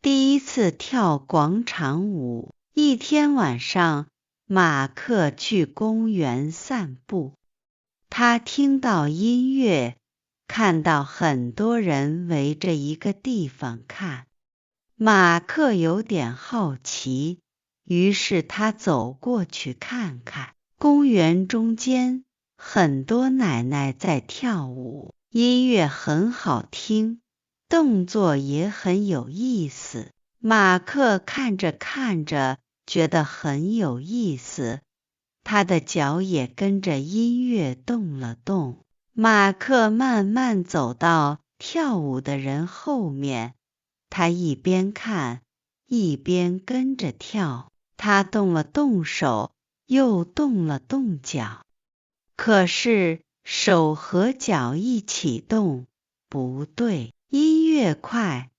第一次跳广场舞。一天晚上，马克去公园散步，他听到音乐，看到很多人围着一个地方看。马克有点好奇，于是他走过去看看。公园中间，很多奶奶在跳舞，音乐很好听，动作也很有意思。马克看着看着，觉得很有意思，他的脚也跟着音乐动了动。马克慢慢走到跳舞的人后面，他一边看，一边跟着跳。他动了动手，又动了动脚。可是手和脚一起动，不对，音乐快，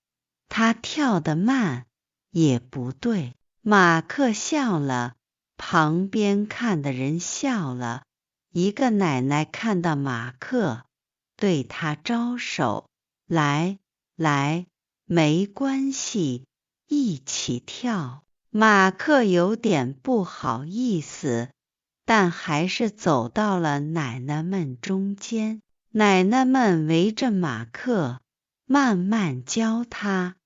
他跳得慢，也不对。马克笑了，旁边看的人笑了。一个奶奶看到马克，对他招手，来，没关系，一起跳。马克有点不好意思，但还是走到了奶奶们中间。奶奶们围着马克，慢慢教他，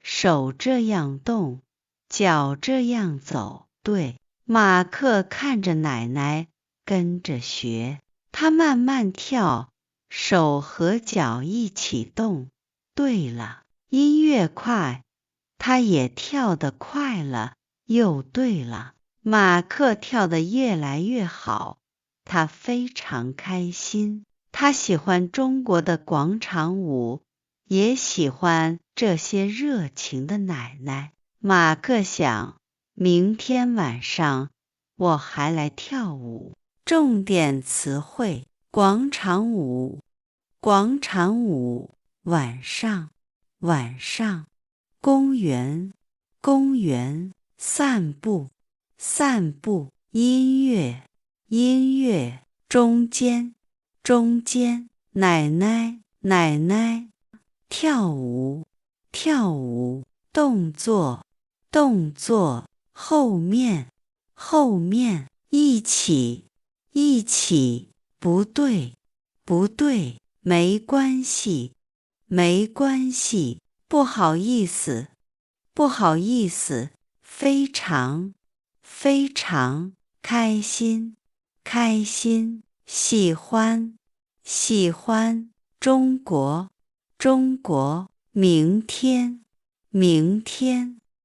手这样动，脚这样走。对，马克看着奶奶，跟着学。他慢慢跳，手和脚一起动。对了，音乐快，他也跳得快了，又对了。马克跳得越来越好，他非常开心。他喜欢中国的广场舞，也喜欢这些热情的奶奶。马克想，明天晚上我还来跳舞。重点词汇：广场舞，广场舞，晚上，公园，散步，音乐，中间，奶奶，跳舞，动作，后面，一起，不对，没关系，不好意思，非常，开心，喜欢，中国，明天。